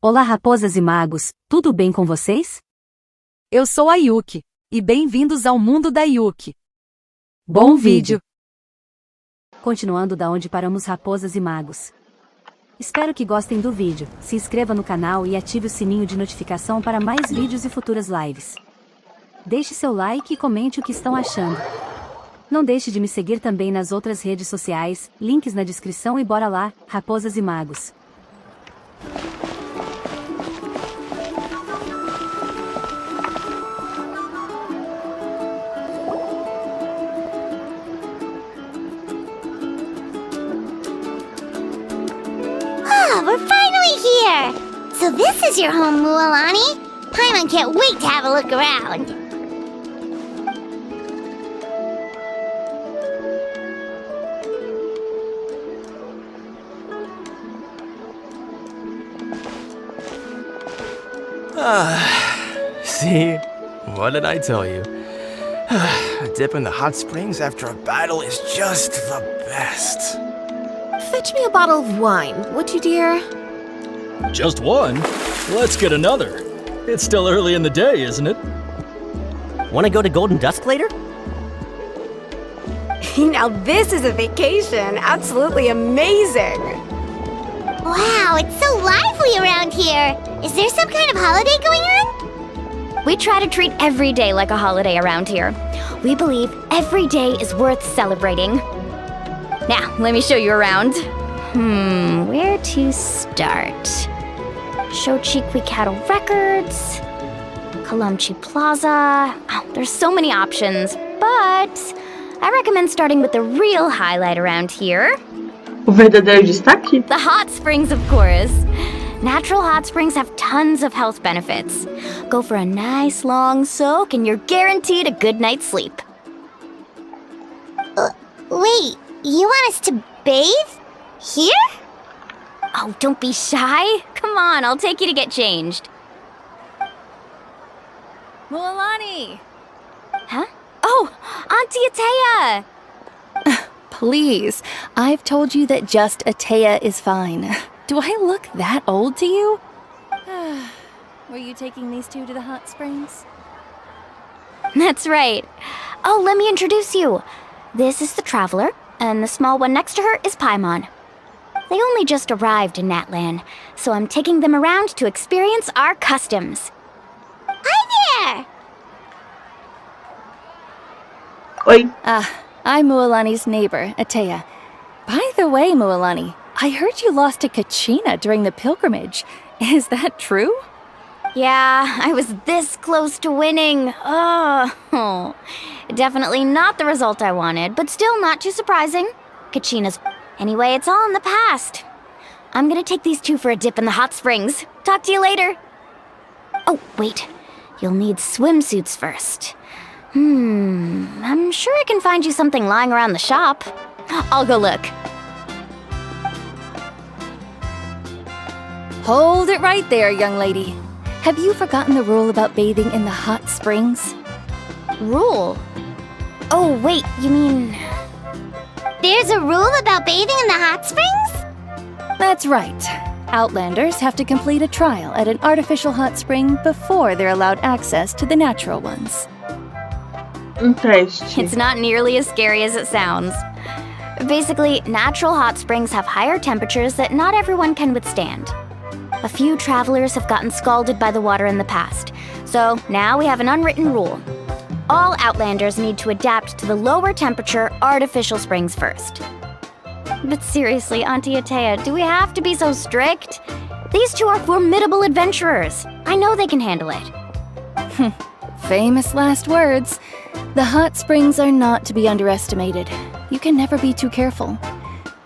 Olá raposas e magos, tudo bem com vocês? Eu sou a Yuki, e bem-vindos ao mundo da Yuki. Bom vídeo! Continuando da onde paramos raposas e magos. Espero que gostem do vídeo, se inscreva no canal e ative o sininho de notificação para mais vídeos e futuras lives. Deixe seu like e comente o que estão achando. Não deixe de me seguir também nas outras redes sociais, links na descrição e bora lá, raposas e magos. We're finally here! So this is your home, Mualani? Paimon can't wait to have a look around. See? What did I tell you? A dip in the hot springs after a battle is just the best. Fetch me a bottle of wine, would you, dear? Just one? Let's get another. It's still early in the day, isn't it? Want to go to Golden Dusk later? Now this is a vacation. Absolutely amazing. Wow, it's so lively around here! Is there some kind of holiday going on? We try to treat every day like a holiday around here. We believe every day is worth celebrating. Now, let me show you around. Where to start? Shochiqui Cattle Records, Kalumchi Plaza. Oh, there's so many options, but I recommend starting with the real highlight around here. O verdadeiro destaque? The hot springs, of course. Natural hot springs have tons of health benefits. Go for a nice long soak and you're guaranteed a good night's sleep. Wait, you want us to bathe? Here? Oh, don't be shy. Come on, I'll take you to get changed. Mualani! Huh? Oh, Auntie Atea! Please, I've told you that just Atea is fine. Do I look that old to you? Were you taking these two to the hot springs? That's right. Oh, let me introduce you. This is the Traveler, and the small one next to her is Paimon. They only just arrived in Natlan, so I'm taking them around to experience our customs. Hi there! Oi. I'm Mualani's neighbor, Atea. By the way, Mualani, I heard you lost to Kachina during the pilgrimage. Is that true? Yeah, I was this close to winning. Oh, definitely not the result I wanted, but still not too surprising. Kachina's... Anyway, it's all in the past. I'm gonna take these two for a dip in the hot springs. Talk to you later. Oh, wait. You'll need swimsuits first. I'm sure I can find you something lying around the shop. I'll go look. Hold it right there, young lady. Have you forgotten the rule about bathing in the hot springs? Rule? Oh, wait, you mean... There's a rule about bathing in the hot springs? That's right. Outlanders have to complete a trial at an artificial hot spring before they're allowed access to the natural ones. It's not nearly as scary as it sounds. Basically, natural hot springs have higher temperatures that not everyone can withstand. A few travelers have gotten scalded by the water in the past, so now we have an unwritten rule. All Outlanders need to adapt to the lower temperature artificial springs first. But seriously, Auntie Atea, do we have to be so strict? These two are formidable adventurers. I know they can handle it. Famous last words. The hot springs are not to be underestimated. You can never be too careful.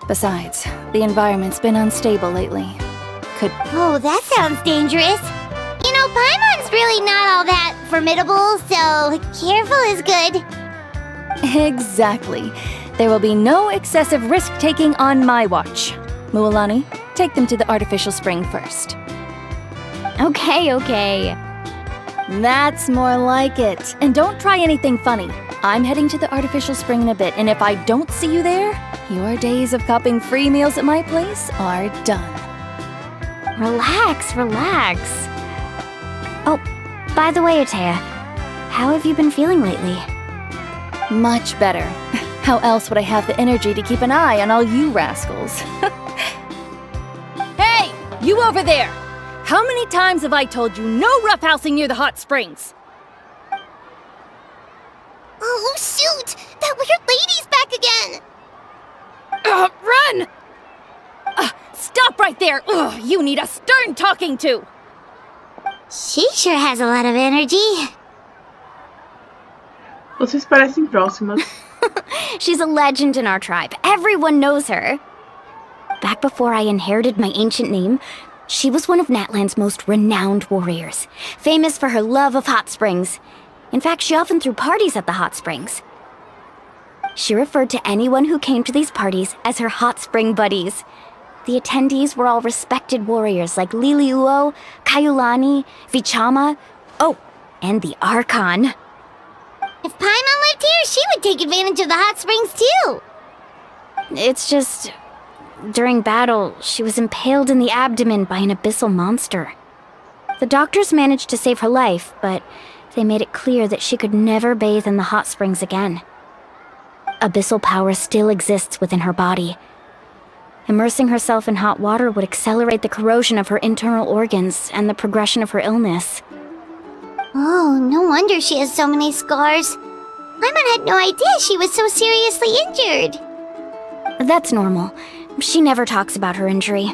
Besides, the environment's been unstable lately. Oh, that sounds dangerous. You know, Paimon's really not all that formidable, so careful is good. Exactly. There will be no excessive risk-taking on my watch. Mualani, take them to the artificial spring first. Okay. That's more like it. And don't try anything funny. I'm heading to the artificial spring in a bit, and if I don't see you there, your days of copping free meals at my place are done. Relax, relax. Oh, by the way, Atea, how have you been feeling lately? Much better. How else would I have the energy to keep an eye on all you rascals? Hey! You over there! How many times have I told you no roughhousing near the hot springs? Oh, shoot! That weird lady's back again! Run! Stop right there! Ugh, you need a stern talking to! She sure has a lot of energy. Vocês parecem próximas. She's a legend in our tribe. Everyone knows her. Back before I inherited my ancient name, she was one of Natlan's most renowned warriors, famous for her love of hot springs. In fact, she often threw parties at the hot springs. She referred to anyone who came to these parties as her hot spring buddies. The attendees were all respected warriors like Liliuo, Kaiulani, Vichama, oh, and the Archon. If Paimon lived here, she would take advantage of the hot springs too. It's just, during battle, she was impaled in the abdomen by an abyssal monster. The doctors managed to save her life, but they made it clear that she could never bathe in the hot springs again. Abyssal power still exists within her body. Immersing herself in hot water would accelerate the corrosion of her internal organs and the progression of her illness. Oh, no wonder she has so many scars. Paimon had no idea she was so seriously injured. That's normal. She never talks about her injury.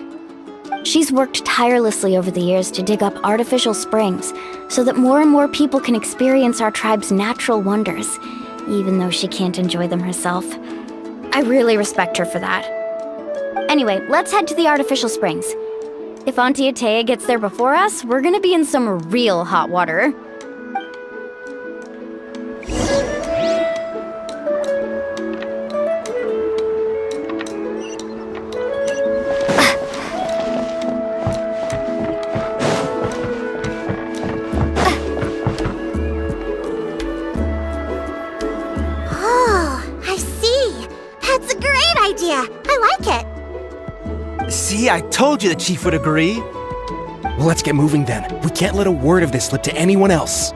She's worked tirelessly over the years to dig up artificial springs so that more and more people can experience our tribe's natural wonders, even though she can't enjoy them herself. I really respect her for that. Anyway, let's head to the artificial springs. If Auntie Atea gets there before us, we're gonna be in some real hot water. Oh, I see. That's a great idea. I like it. See, I told you the chief would agree. Well, let's get moving then. We can't let a word of this slip to anyone else.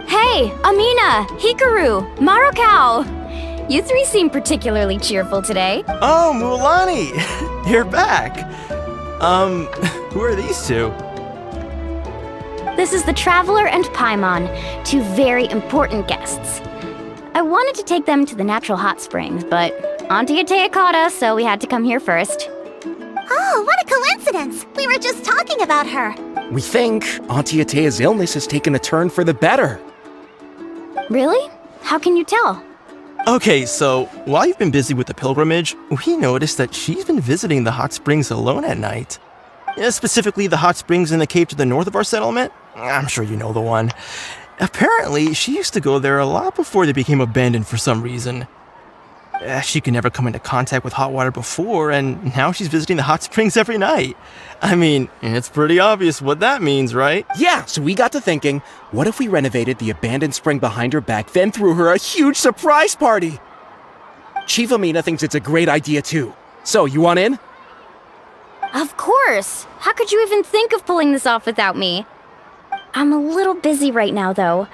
Hey, Amina, Hikaru, Marukao! You three seem particularly cheerful today. Oh, Mulani! You're back. Who are these two? This is the Traveler and Paimon, two very important guests. I wanted to take them to the natural hot springs, but Auntie Atea caught us, so we had to come here first. Oh, what a coincidence! We were just talking about her. We think Auntie Atea's illness has taken a turn for the better. Really? How can you tell? Okay, so while you've been busy with the pilgrimage, we noticed that she's been visiting the hot springs alone at night. Specifically, the hot springs in the cave to the north of our settlement. I'm sure you know the one. Apparently, she used to go there a lot before they became abandoned for some reason. She could never come into contact with hot water before, and now she's visiting the hot springs every night. I mean, it's pretty obvious what that means, right? Yeah, so we got to thinking, what if we renovated the abandoned spring behind her back, then threw her a huge surprise party? Chief Amina thinks it's a great idea too. So, you want in? Of course! How could you even think of pulling this off without me? I'm a little busy right now, though.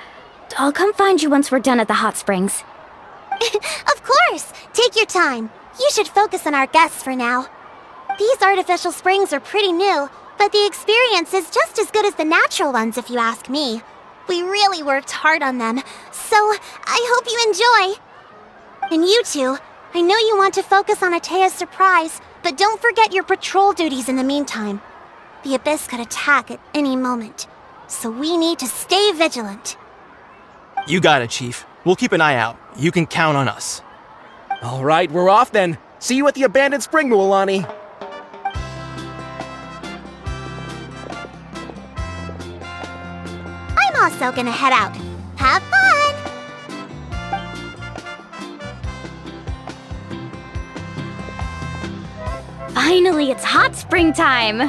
I'll come find you once we're done at the hot springs. Of course! Take your time. You should focus on our guests for now. These artificial springs are pretty new, but the experience is just as good as the natural ones if you ask me. We really worked hard on them, so I hope you enjoy. And you two, I know you want to focus on Atea's surprise, but don't forget your patrol duties in the meantime. The Abyss could attack at any moment, so we need to stay vigilant. You got it, Chief. We'll keep an eye out. You can count on us. All right, we're off then. See you at the abandoned spring, Mulani. I'm also gonna head out. Have fun! Finally, it's hot spring time!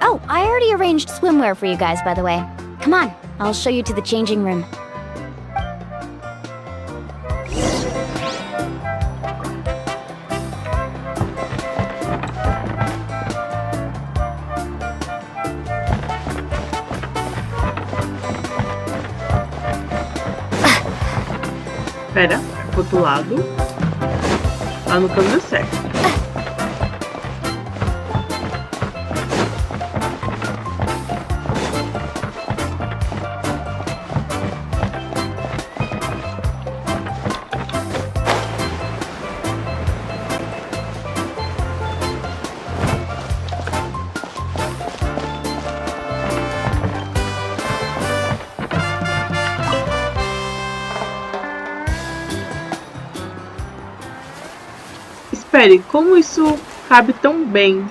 Oh, I already arranged swimwear for you guys, by the way. Come on, I'll show you to the changing room. Pera, pro outro lado. Lá no caminho certo. Espere, como isso cabe tão bem?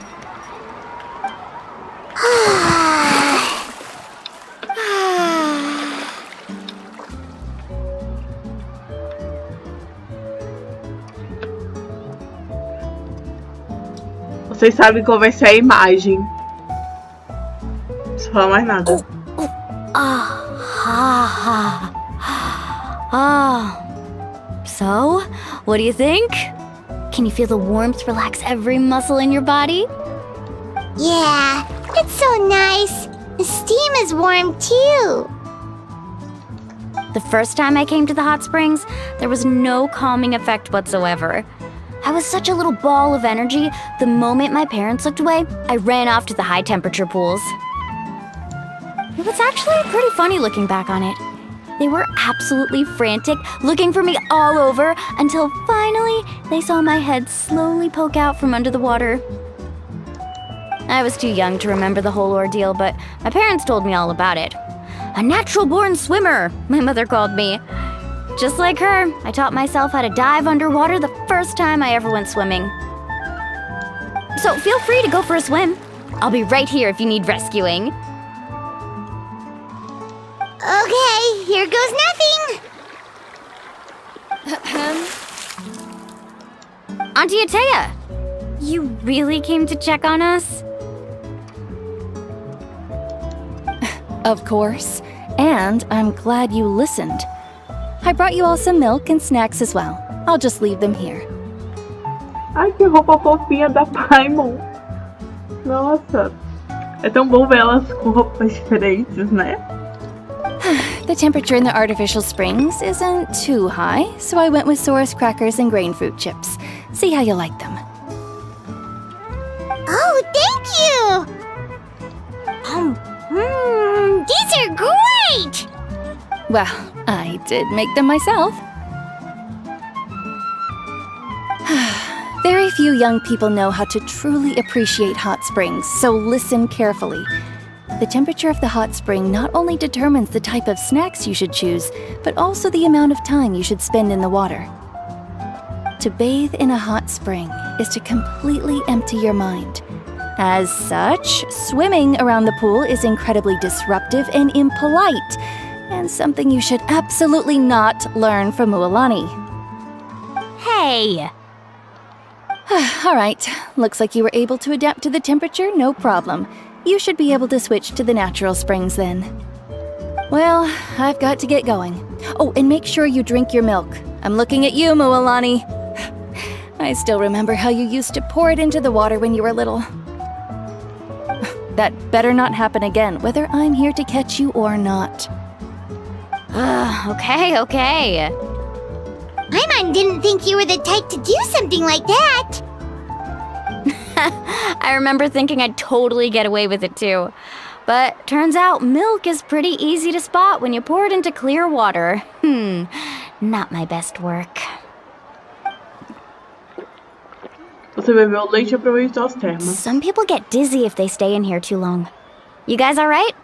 Vocês sabem qual vai ser a imagem. Não preciso falar mais nada. So, what do you think? Can you feel the warmth relax every muscle in your body? Yeah, it's so nice. The steam is warm too. The first time I came to the hot springs, there was no calming effect whatsoever. I was such a little ball of energy, the moment my parents looked away, I ran off to the high temperature pools. It was actually pretty funny looking back on it. They were absolutely frantic, looking for me all over, until finally they saw my head slowly poke out from under the water. I was too young to remember the whole ordeal, but my parents told me all about it. A natural-born swimmer, my mother called me. Just like her, I taught myself how to dive underwater the first time I ever went swimming. So feel free to go for a swim. I'll be right here if you need rescuing. Okay, here goes nothing. Auntie Atea, you really came to check on us? Of course. And I'm glad you listened. I brought you all some milk and snacks as well. I'll just leave them here. Ai, que roupa fofinha da Paimon. Nossa. É tão bom ver elas com roupas diferentes, né? The temperature in the artificial springs isn't too high, so I went with Saurus crackers and grain fruit chips. See how you like them. Oh, thank you! These are great! Well, I did make them myself. Very few young people know how to truly appreciate hot springs, so listen carefully. The temperature of the hot spring not only determines the type of snacks you should choose, but also the amount of time you should spend in the water. To bathe in a hot spring is to completely empty your mind. As such, swimming around the pool is incredibly disruptive and impolite, and something you should absolutely not learn from Mualani. Hey! All right, looks like you were able to adapt to the temperature, no problem. You should be able to switch to the natural springs then. Well, I've got to get going. Oh, and make sure you drink your milk. I'm looking at you, Mualani. I still remember how you used to pour it into the water when you were little. That better not happen again, whether I'm here to catch you or not. Okay. Paimon didn't think you were the type to do something like that. I remember thinking I'd totally get away with it too. But turns out milk is pretty easy to spot when you pour it into clear water. Not my best work. Você bebeu leite e aproveitou as termas. Some people get dizzy if they stay in here too long. You guys alright?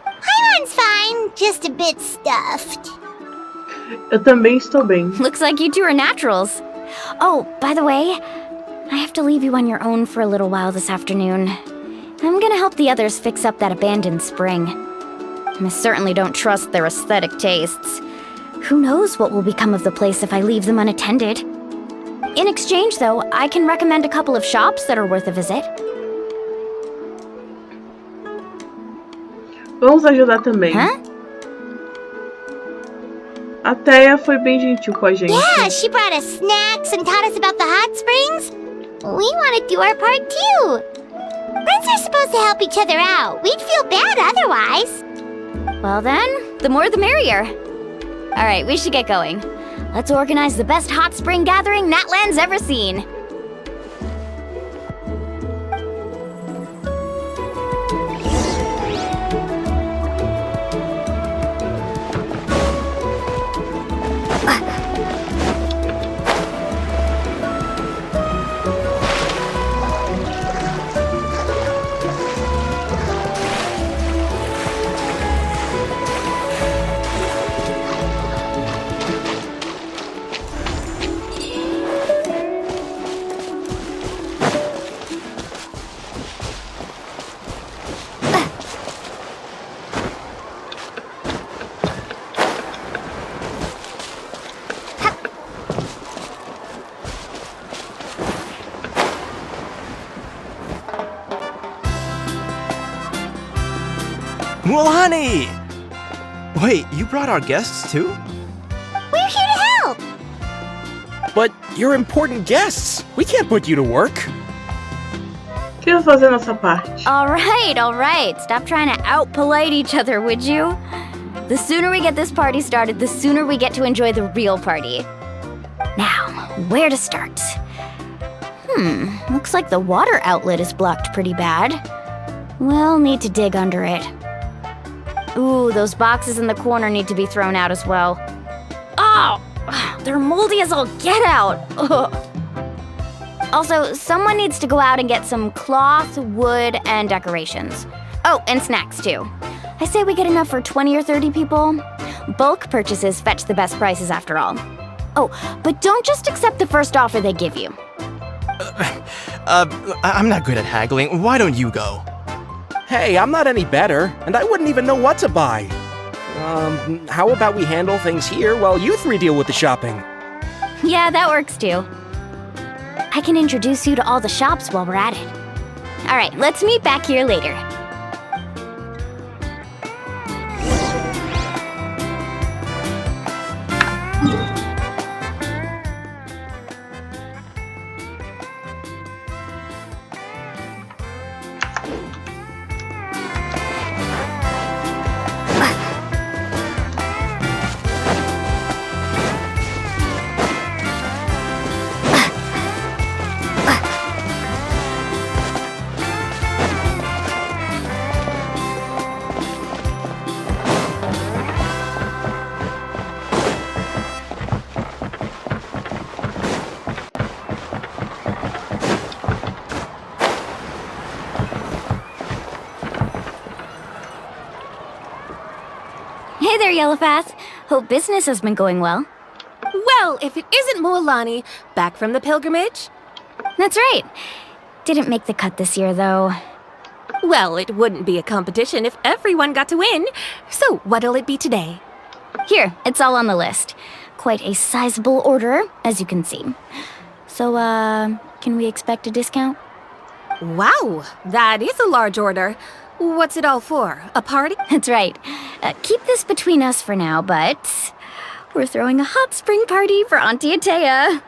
Paimon's fine, just a bit stuffed. Eu também estou bem. Looks like you two are naturals. Oh, by the way, I have to leave you on your own for a little while this afternoon. I'm gonna help the others fix up that abandoned spring. I certainly don't trust their aesthetic tastes. Who knows what will become of the place if I leave them unattended? In exchange, though, I can recommend a couple of shops that are worth a visit. Vamos ajudar também. Huh? A Teia foi bem gentil com a gente. Yeah, she brought us snacks and taught us about the hot springs. We want to do our part too. Friends are supposed to help each other out. We'd feel bad otherwise. Well then, the more the merrier. Alright, we should get going. Let's organize the best hot spring gathering Natlan's ever seen. Mulani! Wait, you brought our guests too? We're here to help! But you're important guests. We can't put you to work. Quero fazer nossa parte. Alright. Stop trying to out-polite each other, would you? The sooner we get this party started, the sooner we get to enjoy the real party. Now, where to start? Looks like the water outlet is blocked pretty bad. We'll need to dig under it. Ooh, those boxes in the corner need to be thrown out as well. Oh! They're moldy as all get out! Ugh. Also, someone needs to go out and get some cloth, wood, and decorations. Oh, and snacks too. I say we get enough for 20 or 30 people. Bulk purchases fetch the best prices after all. Oh, but don't just accept the first offer they give you. I'm not good at haggling. Why don't you go? Hey, I'm not any better, and I wouldn't even know what to buy. How about we handle things here while you three deal with the shopping? Yeah, that works too. I can introduce you to all the shops while we're at it. Alright, let's meet back here later. Hey there, Yellowfast. Hope business has been going well. Well, if it isn't Mulani, back from the pilgrimage? That's right. Didn't make the cut this year, though. Well, it wouldn't be a competition if everyone got to win. So, what'll it be today? Here, it's all on the list. Quite a sizable order, as you can see. So, can we expect a discount? Wow, that is a large order. What's it all for? A party? That's right. Keep this between us for now, but we're throwing a hot spring party for Auntie Atea.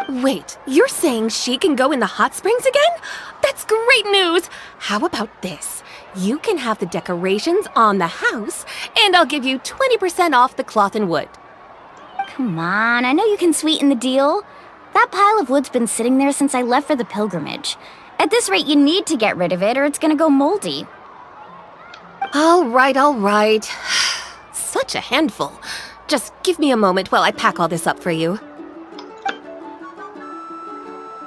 Wait, you're saying she can go in the hot springs again? That's great news! How about this? You can have the decorations on the house, and I'll give you 20% off the cloth and wood. Come on, I know you can sweeten the deal. That pile of wood's been sitting there since I left for the pilgrimage. At this rate, you need to get rid of it, or it's gonna go moldy. All right. Such a handful. Just give me a moment while I pack all this up for you.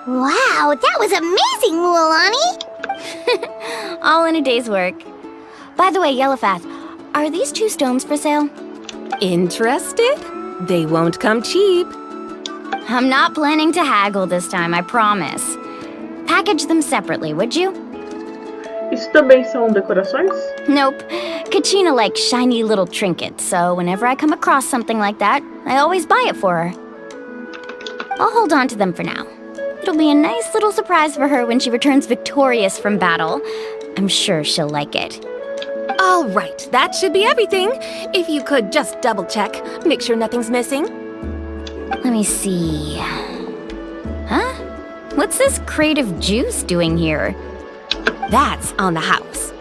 Wow, that was amazing, Mulani! All in a day's work. By the way, Yellowfast, are these 2 stones for sale? Interested? They won't come cheap. I'm not planning to haggle this time, I promise. Package them separately, would you? Isso também são decorações? Nope. Kachina likes shiny little trinkets, so whenever I come across something like that, I always buy it for her. I'll hold on to them for now. It'll be a nice little surprise for her when she returns victorious from battle. I'm sure she'll like it. All right, that should be everything. If you could just double check, make sure nothing's missing. Let me see. Huh? What's this crate of juice doing here? That's on the house.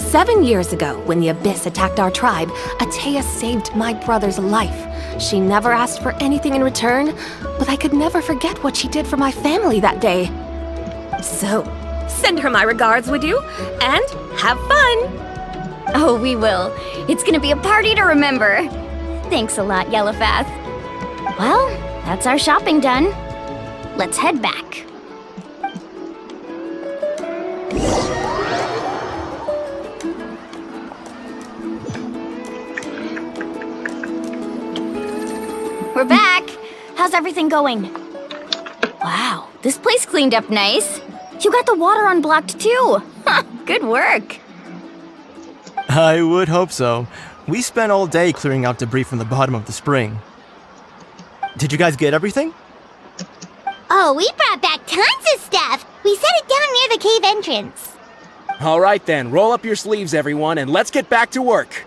7 years ago, when the Abyss attacked our tribe, Atea saved my brother's life. She never asked for anything in return, but I could never forget what she did for my family that day. So, send her my regards, would you? And have fun! Oh, we will. It's gonna be a party to remember. Thanks a lot, Yellowfath. Well, that's our shopping done. Let's head back. We're back! How's everything going? Wow, this place cleaned up nice. You got the water unblocked too. Huh, good work. I would hope so. We spent all day clearing out debris from the bottom of the spring. Did you guys get everything? Oh, we brought back tons of stuff. We set it down near the cave entrance. All right then, roll up your sleeves, everyone, and let's get back to work.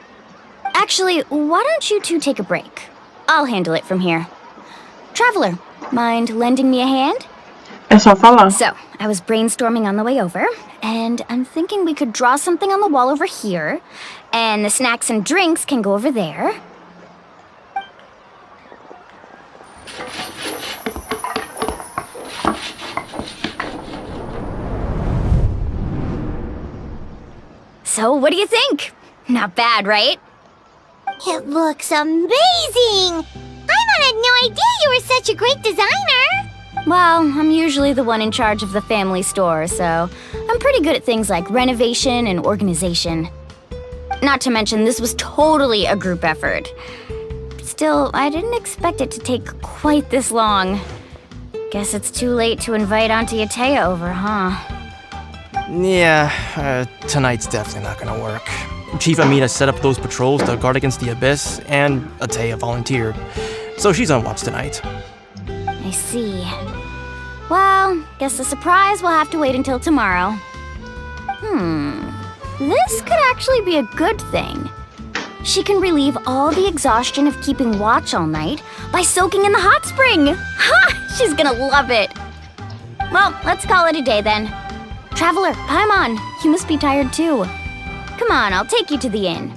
Actually, why don't you two take a break? I'll handle it from here. Traveler, mind lending me a hand? É só falar. So, I was brainstorming on the way over, and I'm thinking we could draw something on the wall over here, and the snacks and drinks can go over there. So, what do you think? Not bad, right? It looks amazing! Paimon had no idea you were such a great designer! Well, I'm usually the one in charge of the family store, so I'm pretty good at things like renovation and organization. Not to mention, this was totally a group effort. Still, I didn't expect it to take quite this long. Guess it's too late to invite Auntie Atea over, huh? Yeah, tonight's definitely not gonna work. Chief Amina set up those patrols to guard against the Abyss, and Atea volunteered. So she's on watch tonight. I see. Well, guess the surprise will have to wait until tomorrow. This could actually be a good thing. She can relieve all the exhaustion of keeping watch all night by soaking in the hot spring. Ha! She's gonna love it. Well, let's call it a day then. Traveler, Paimon, you must be tired too. Come on, I'll take you to the inn.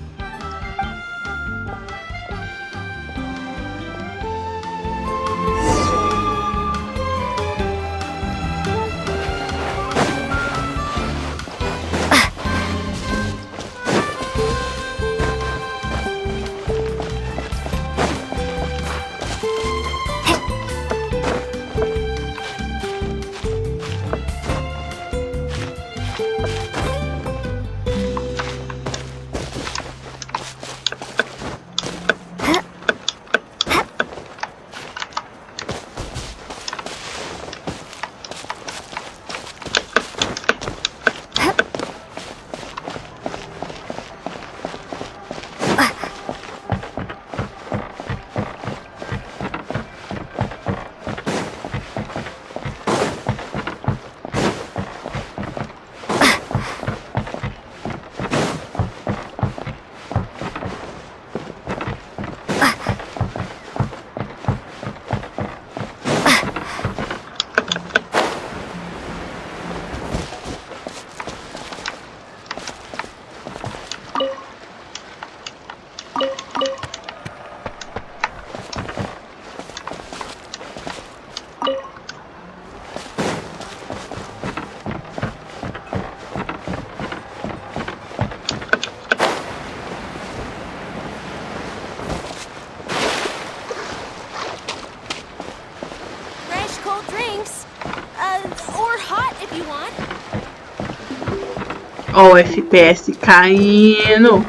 Ó, o FPS caindo.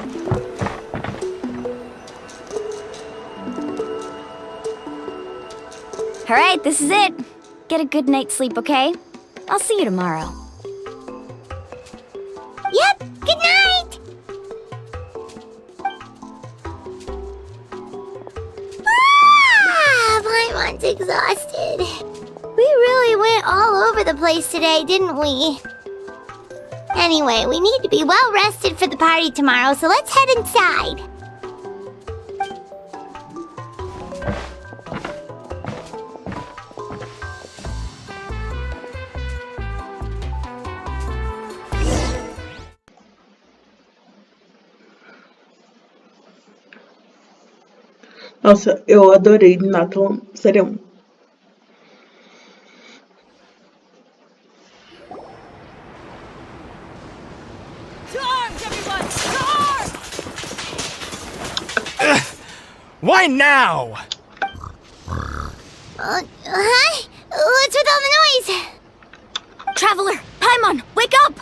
Alright, this is it. Get a good night's sleep, okay? I'll see you tomorrow. Yep, good night! Paimon's exhausted. We really went all over the place today, didn't we? Anyway, we need to be well rested for the party tomorrow, so let's head inside. Nossa, eu adorei Natlan, sério. Why now? Hi? What's with all the noise? Traveler, Paimon, wake up!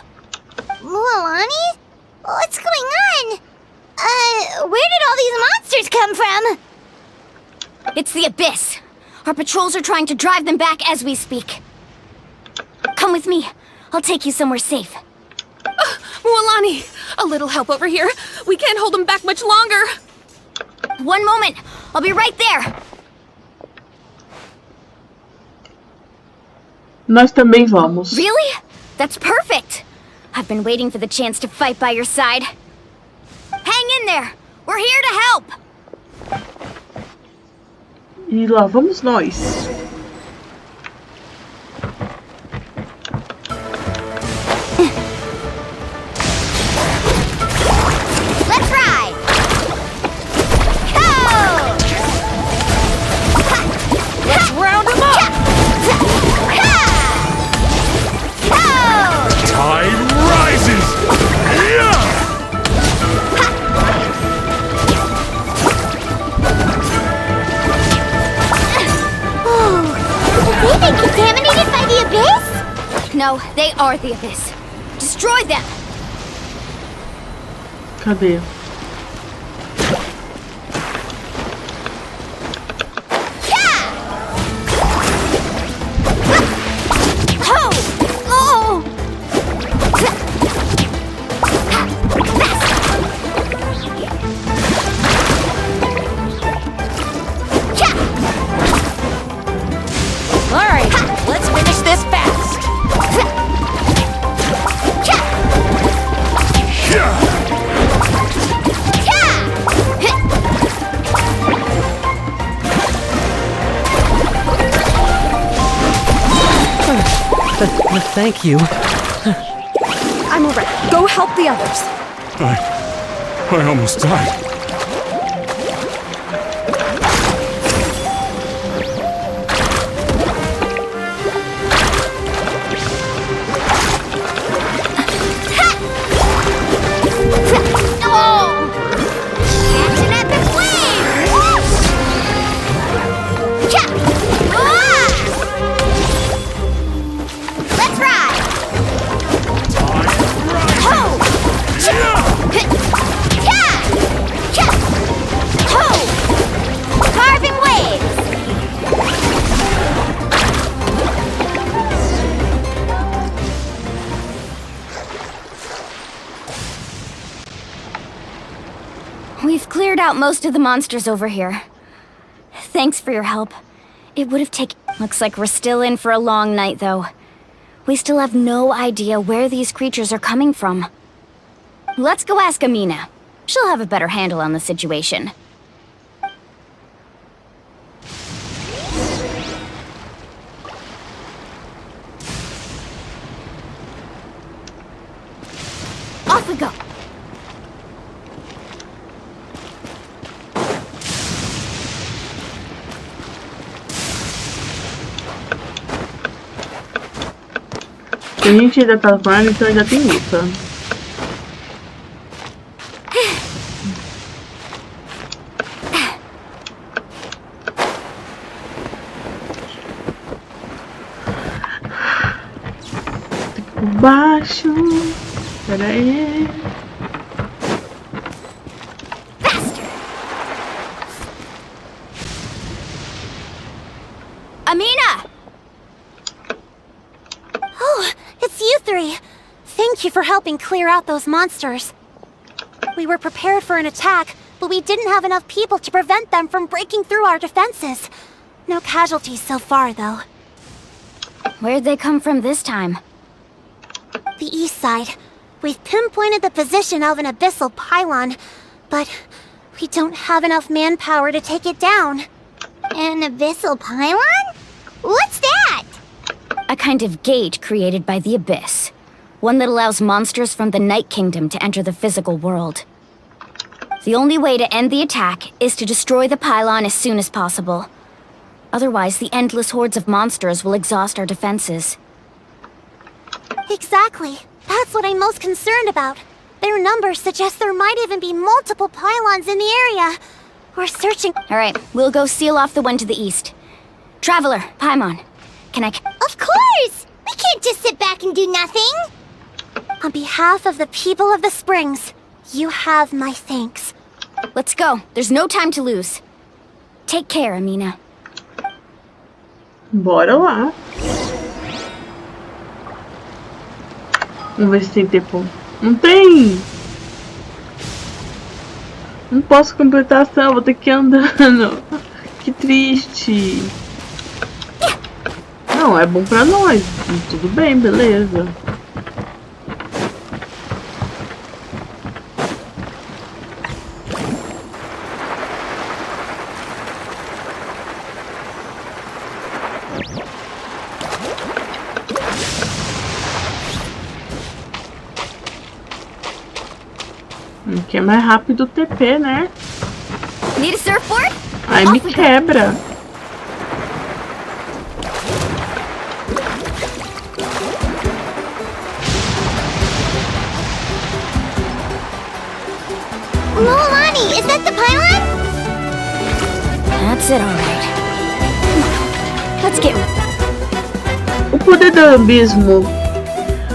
Mualani? What's going on? Where did all these monsters come from? It's the Abyss. Our patrols are trying to drive them back as we speak. Come with me. I'll take you somewhere safe. Mualani, a little help over here. We can't hold them back much longer. One moment. I'll be right there. Nós também vamos. Really? That's perfect. I've been waiting for the chance to fight by your side. Hang in there. We're here to help. E lá vamos nós. Let's ride! Let's round them up! Tide rises! Have they been contaminated by the Abyss? No, they are the Abyss. Destroy them! Cadê? Alright, let's finish this fast. Thank you. I'm alright. Go help the others. I almost died. We've cleared out most of the monsters over here. Thanks for your help. It would have taken... Looks like we're still in for a long night, though. We still have no idea where these creatures are coming from. Let's go ask Amina. She'll have a better handle on the situation. Off we go. A gente ainda tá com ela, então ainda tem luta. Por baixo. Pera aí. Amina! Oh, it's you three. Thank you for helping clear out those monsters. We were prepared for an attack, but we didn't have enough people to prevent them from breaking through our defenses. No casualties so far, though. Where'd they come from this time? The east side. We've pinpointed the position of an abyssal pylon, but we don't have enough manpower to take it down. An abyssal pylon? What's that? A kind of gate created by the Abyss. One that allows monsters from the Night Kingdom to enter the physical world. The only way to end the attack is to destroy the pylon as soon as possible. Otherwise, the endless hordes of monsters will exhaust our defenses. Exactly. That's what I'm most concerned about. Their numbers suggest there might even be multiple pylons in the area. We're searching. Alright, we'll go seal off the one to the east. Traveler, Paimon, can I... Of course! We can't just sit back and do nothing! On behalf of the people of the Springs, you have my thanks. Let's go. There's no time to lose. Take care, Amina. Bora lá. Vamos ver se tem tempo. Não tem! Não posso completar a ação, vou ter que ir andando. Que triste. Não, é bom pra nós. Tudo bem, beleza. Que é mais rápido o TP, né? Need a surfboard? Aí me quebra. Lumine, is that the pylon? That's it, alright. Let's get... O poder do abismo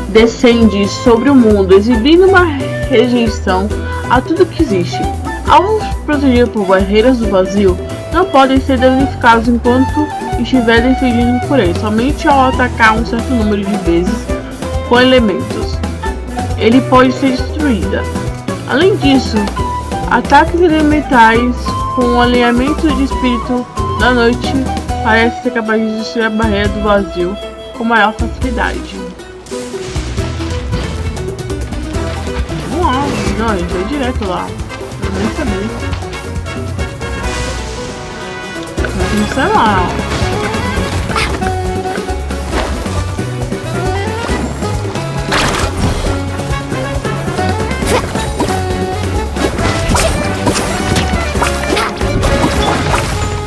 descende sobre o mundo, exibindo uma rejeição a tudo que existe. Alvos protegidos por barreiras do vazio não podem ser danificados enquanto estiverem defendidos por ele, somente ao atacar um certo número de vezes com elementos. Ele pode ser destruída. Além disso, ataques elementais com o alinhamento de espírito da noite parecem ser capazes de destruir a barreira do vazio com maior facilidade. Não, ele foi direto lá. Eu nem sabia. Mas sei lá.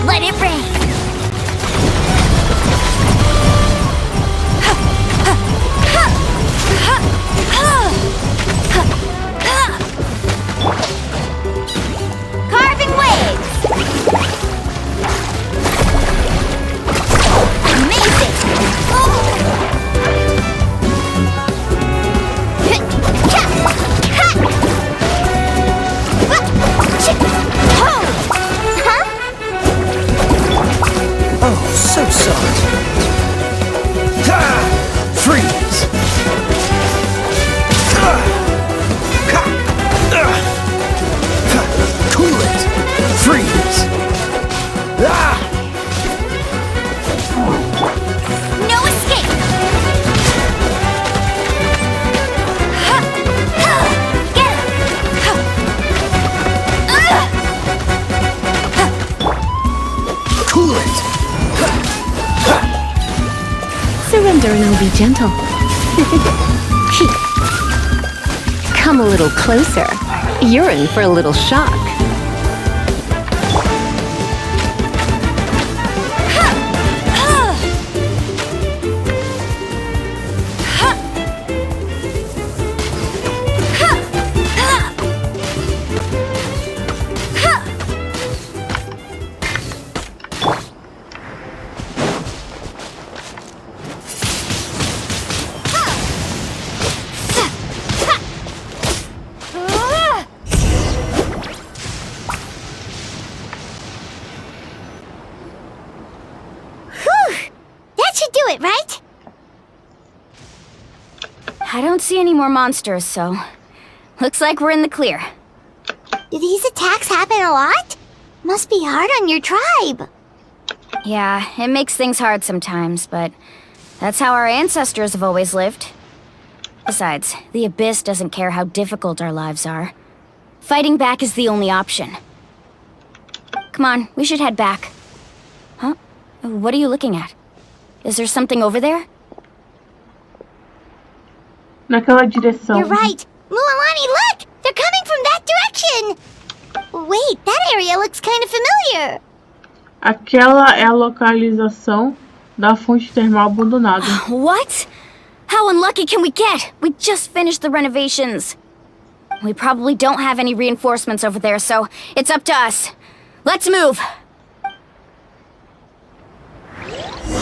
Let it rain. Carving waves! Amazing! Oh, so soft. Freeze! Cool it! Freeze! No escape! Get Cool it! Surrender and I'll be gentle. Come a little closer. You're in for a little shock. Right? I don't see any more monsters, so... Looks like we're in the clear. Do these attacks happen a lot? Must be hard on your tribe. Yeah, it makes things hard sometimes, but... That's how our ancestors have always lived. Besides, the Abyss doesn't care how difficult our lives are. Fighting back is the only option. Come on, we should head back. Huh? What are you looking at? Is there something over there? Naquela direção. You're right. Mualani, look! They're coming from that direction! Wait, that area looks kind of familiar. Aquela é a localização da fonte termal abandonada. What? How unlucky can we get? We just finished the renovations. We probably don't have any reinforcements over there, so it's up to us. Let's move.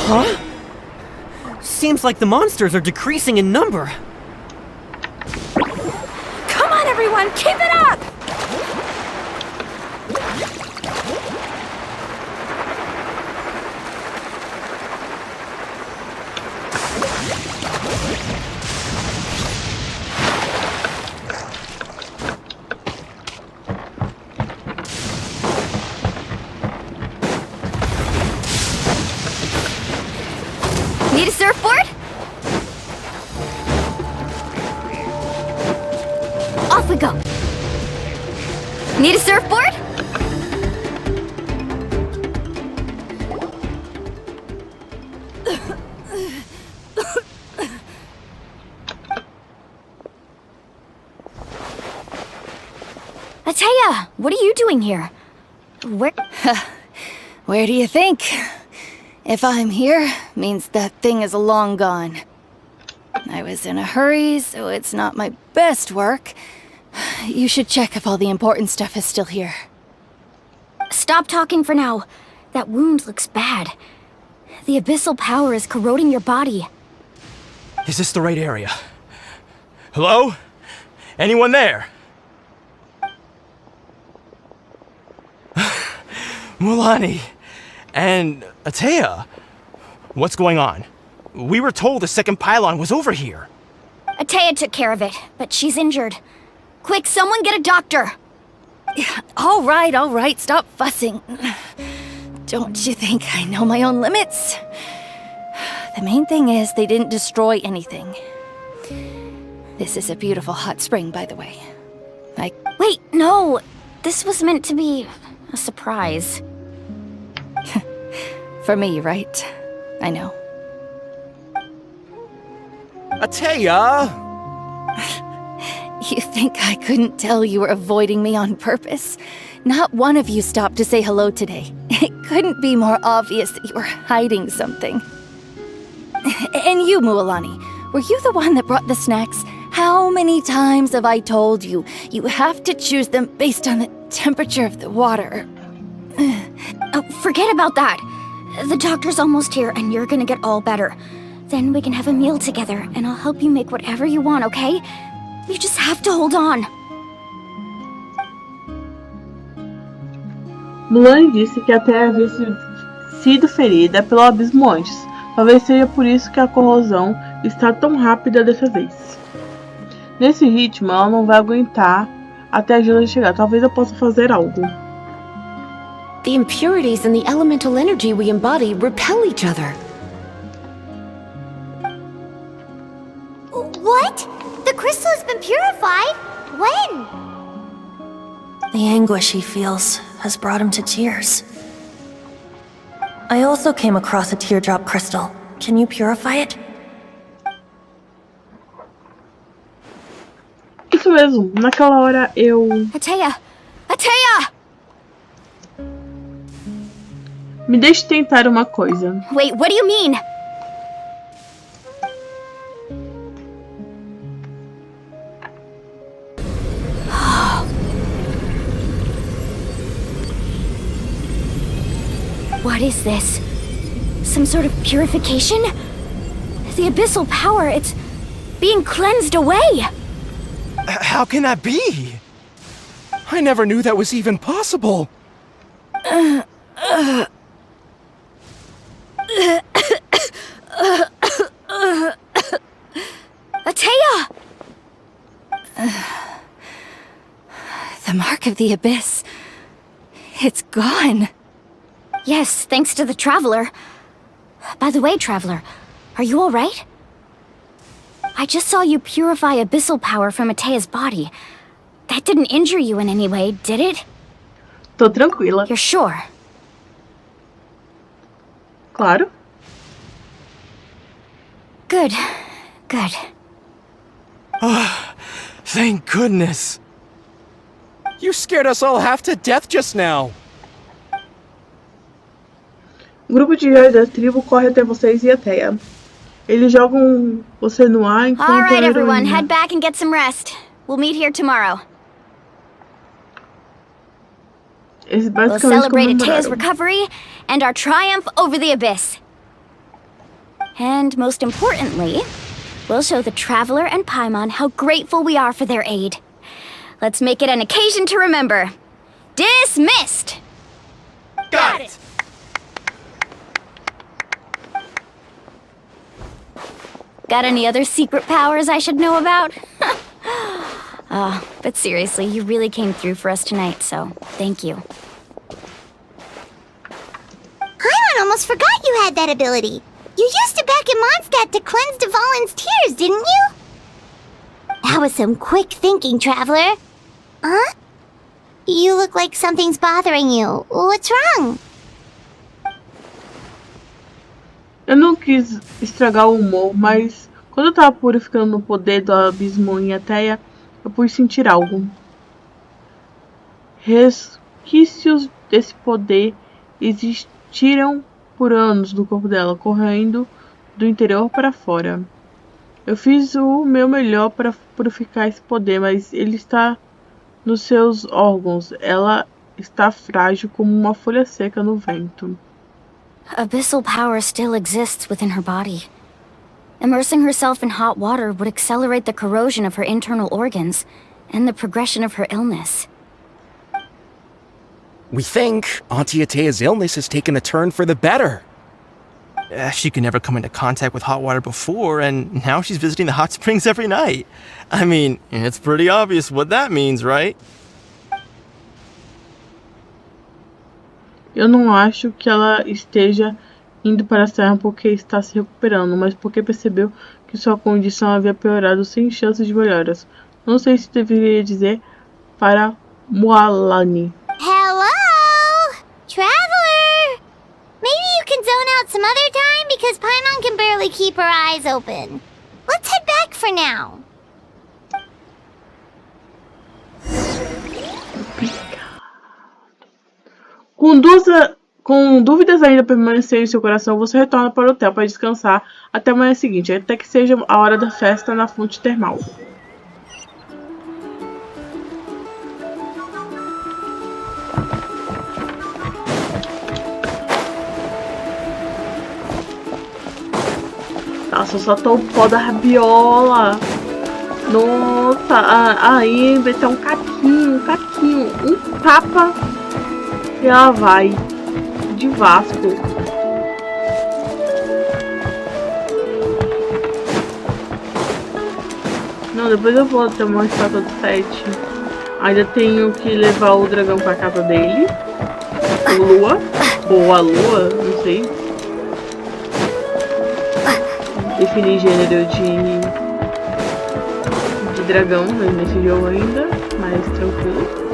Huh? Seems like the monsters are decreasing in number. Come on, everyone, keep it up! Need a surfboard? Off we go. Need a surfboard? Ataya, what are you doing here? Where do you think? If I'm here, means that thing is long gone. I was in a hurry, so it's not my best work. You should check if all the important stuff is still here. Stop talking for now. That wound looks bad. The abyssal power is corroding your body. Is this the right area? Hello? Anyone there? Mulani and Ataya, what's going on? We were told the second pylon was over here. Ataya took care of it, but she's injured. Quick, someone get a doctor! All right, stop fussing. Don't you think I know my own limits? The main thing is they didn't destroy anything. This is a beautiful hot spring, by the way. Wait, no! This was meant to be a surprise. For me, right? I know. Ataya! You think I couldn't tell you were avoiding me on purpose? Not one of you stopped to say hello today. It couldn't be more obvious that you were hiding something. And you, Mualani, were you the one that brought the snacks? How many times have I told you? You have to choose them based on the temperature of the water. Oh, forget about that. The doctor's almost here, and you're gonna get all better. Then we can have a meal together, and I'll help you make whatever you want, okay? You just have to hold on. Mulani disse que até havia sido ferida pelo abismo antes. Talvez seja por isso que a corrosão está tão rápida dessa vez. Nesse ritmo, ela não vai aguentar até a ajuda chegar. Talvez eu possa fazer algo. The impurities in the elemental energy we embody repel each other. What? The crystal has been purified? When? The anguish he feels has brought him to tears. I also came across a teardrop crystal. Can you purify it? Isso mesmo, naquela hora eu... Ataya! Ataya! Me deixe tentar uma coisa. Wait, what do you mean? What is this? Some sort of purification? The abyssal power, it's being cleansed away! How can that be? I never knew that was even possible. Ataya! The mark of the abyss. It's gone. Yes, thanks to the Traveler. By the way, Traveler, are you alright? I just saw you purify abyssal power from Ataya's body. That didn't injure you in any way, did it? Tô tranquila. You're sure? Claro. Good. Good. Oh, thank goodness. You scared us all half to death just now. Um grupo de heróis da tribo corre até vocês e a Teia. Eles jogam você no ar enquanto All right, a everyone, heroína... head back and get some rest. We'll meet here tomorrow. Eles We'll basicamente celebrate Atea's comemoraram. recovery and our triumph over the abyss. And most importantly, we'll show the Traveler and Paimon how grateful we are for their aid. Let's make it an occasion to remember. Dismissed! Got it! Got any other secret powers I should know about? But seriously, you really came through for us tonight, so thank you. Paimon almost forgot you had that ability. You used it back in Mondstadt to cleanse Dvalin's tears, didn't you? That was some quick thinking, Traveler. Huh? You look like something's bothering you. What's wrong? Eu não quis estragar o humor, mas quando eu tava purificando o poder do abismo em Ateia, eu pude sentir algo. Resquícios desse poder existiram por anos no corpo dela, correndo do interior para fora. Eu fiz o meu melhor para purificar esse poder, mas ele está nos seus órgãos. Ela está frágil como uma folha seca no vento. Abyssal power still exists within her body. Immersing herself in hot water would accelerate the corrosion of her internal organs and the progression of her illness. We think Auntie Atea's illness has taken a turn for the better. She could never come into contact with hot water before, and now she's visiting the hot springs every night. I mean, it's pretty obvious what that means, right? Eu não acho que ela esteja indo para a serra porque está se recuperando, mas porque percebeu que sua condição havia piorado sem chances de melhoras. Não sei se deveria dizer para Moalani. Hello? Traveler! Maybe you can zone out some other time because Paimon can barely keep her eyes open. Let's head back for now. Com dúvidas ainda permanecerem em seu coração, você retorna para o hotel para descansar até a manhã seguinte, até que seja a hora da festa na fonte termal. Nossa, só tô o pó da rabiola. Nossa, aí vai ter um caquinho, um tapa e ela vai de Vasco. Não, depois eu vou ter uma estátua do 7. Ainda tenho que levar o dragão pra casa dele. Lua, ou a lua, não sei. Definir gênero de dragão nesse jogo ainda, mas tranquilo.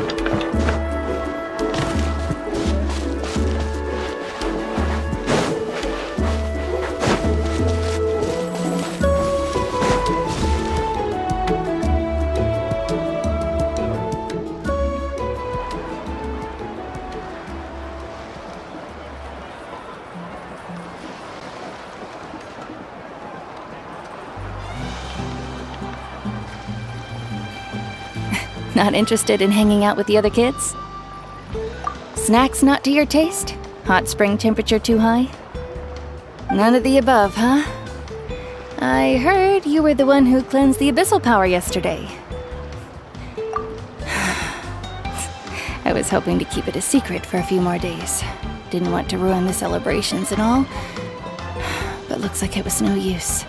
Not interested in hanging out with the other kids? Snacks not to your taste? Hot spring temperature too high? None of the above, huh? I heard you were the one who cleansed the abyssal power yesterday. I was hoping to keep it a secret for a few more days. Didn't want to ruin the celebrations and all, but looks like it was no use.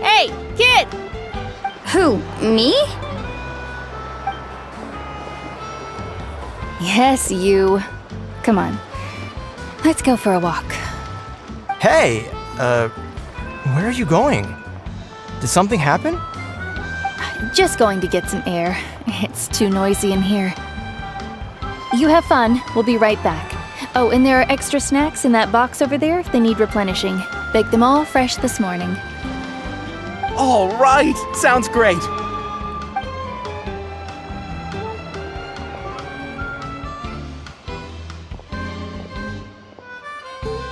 Hey, kid! Who, me? Yes, you. Come on. Let's go for a walk. Hey, where are you going? Did something happen? Just going to get some air. It's too noisy in here. You have fun. We'll be right back. Oh, and there are extra snacks in that box over there if they need replenishing. Baked them all fresh this morning. All right! Sounds great!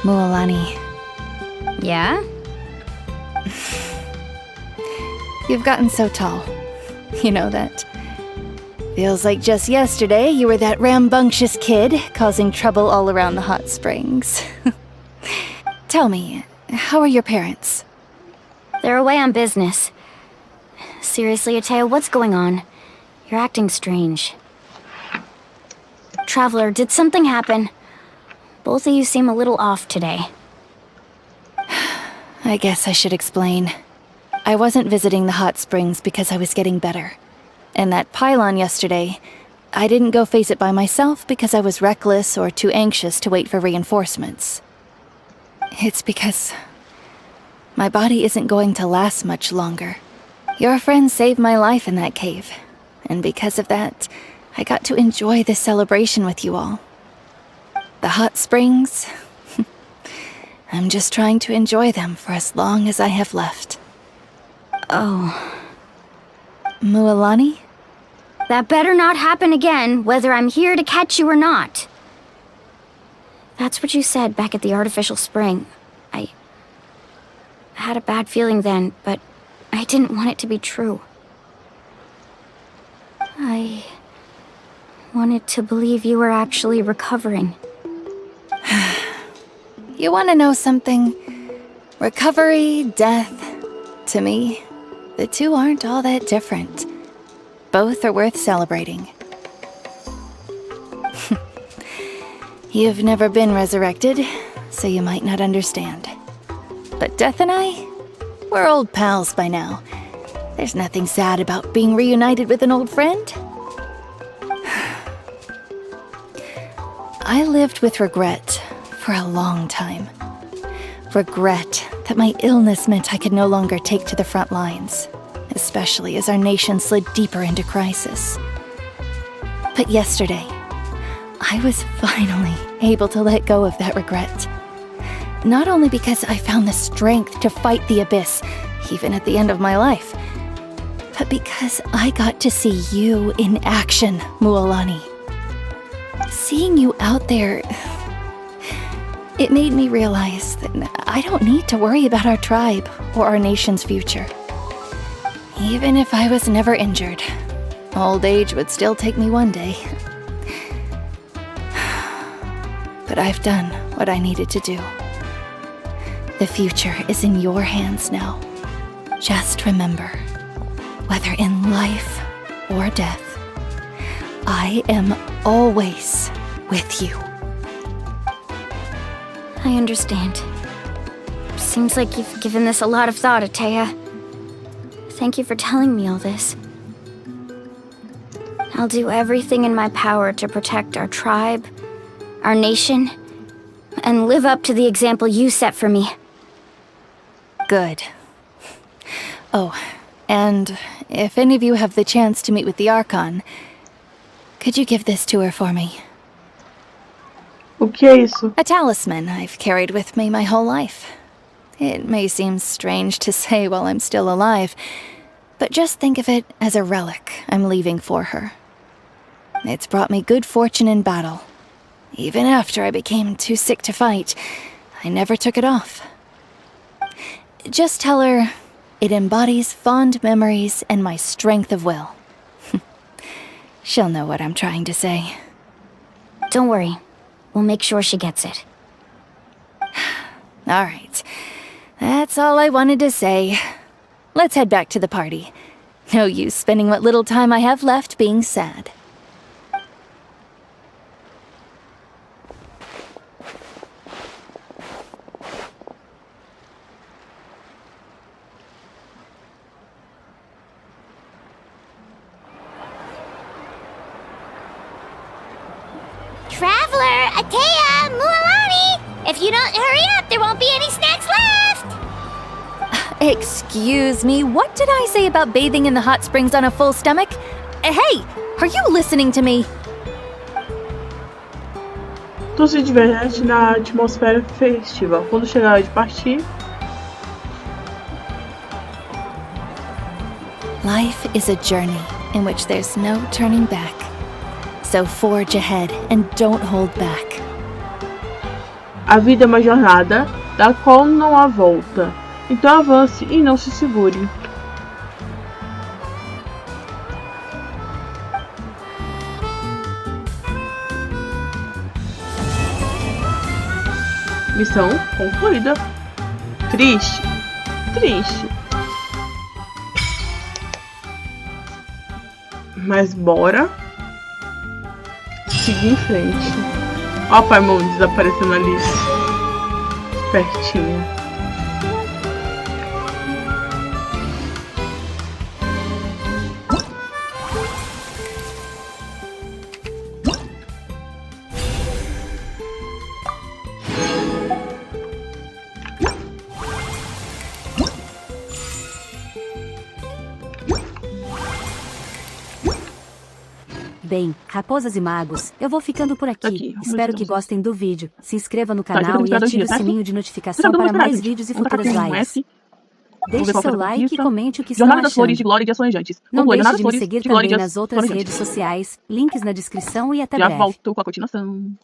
Mualani. Yeah? You've gotten so tall. You know that. Feels like just yesterday you were that rambunctious kid causing trouble all around the hot springs. Tell me, how are your parents? They're away on business. Seriously, Atea, what's going on? You're acting strange. Traveler, did something happen? Both of you seem a little off today. I guess I should explain. I wasn't visiting the hot springs because I was getting better. And that pylon yesterday, I didn't go face it by myself because I was reckless or too anxious to wait for reinforcements. It's because my body isn't going to last much longer. Your friend saved my life in that cave, and because of that, I got to enjoy this celebration with you all. The hot springs, I'm just trying to enjoy them for as long as I have left. Oh. Mualani? That better not happen again, whether I'm here to catch you or not. That's what you said back at the artificial spring. I had a bad feeling then, but I didn't want it to be true. I wanted to believe you were actually recovering. You want to know something? Recovery, death, to me, the two aren't all that different. Both are worth celebrating. You've never been resurrected, so you might not understand. But Death and I, we're old pals by now. There's nothing sad about being reunited with an old friend. I lived with regret for a long time. Regret that my illness meant I could no longer take to the front lines, especially as our nation slid deeper into crisis. But yesterday, I was finally able to let go of that regret. Not only because I found the strength to fight the abyss, even at the end of my life, but because I got to see you in action, Mualani. Seeing you out there, it made me realize that I don't need to worry about our tribe or our nation's future. Even if I was never injured, old age would still take me one day. But I've done what I needed to do. The future is in your hands now. Just remember, whether in life or death, I am always with you. I understand. Seems like you've given this a lot of thought, Atea. Thank you for telling me all this. I'll do everything in my power to protect our tribe, our nation, and live up to the example you set for me. Good. Oh, and if any of you have the chance to meet with the Archon, could you give this to her for me? O que é isso? A talisman I've carried with me my whole life. It may seem strange to say while I'm still alive, but just think of it as a relic I'm leaving for her. It's brought me good fortune in battle. Even after I became too sick to fight, I never took it off. Just tell her it embodies fond memories and my strength of will. She'll know what I'm trying to say. Don't worry. We'll make sure she gets it. All right. That's all I wanted to say. Let's head back to the party. No use spending what little time I have left being sad. Traveler, Atea, Mualani! If you don't hurry up, there won't be any snacks left! Excuse me, what did I say about bathing in the hot springs on a full stomach? Hey, are you listening to me? Tu se diverte na atmosfera festiva. Quando chegar a hora de partir... Life is a journey in which there's no turning back. So forge ahead and don't hold back. A vida é uma jornada da qual não há volta. Então avance e não se segure. Missão concluída. Triste. Triste. Mas bora seguir em frente. Ó o Paimon desaparecendo ali. Pertinho. Bem, raposas e magos, eu vou ficando por aqui. Espero que gostem do vídeo. Se inscreva no canal e ative o sininho de notificação para mais vídeos e futuras lives. Deixe seu like e comente o que está achando. Não deixe de me seguir também nas outras redes sociais, links na descrição e até breve. Já volto com a continuação.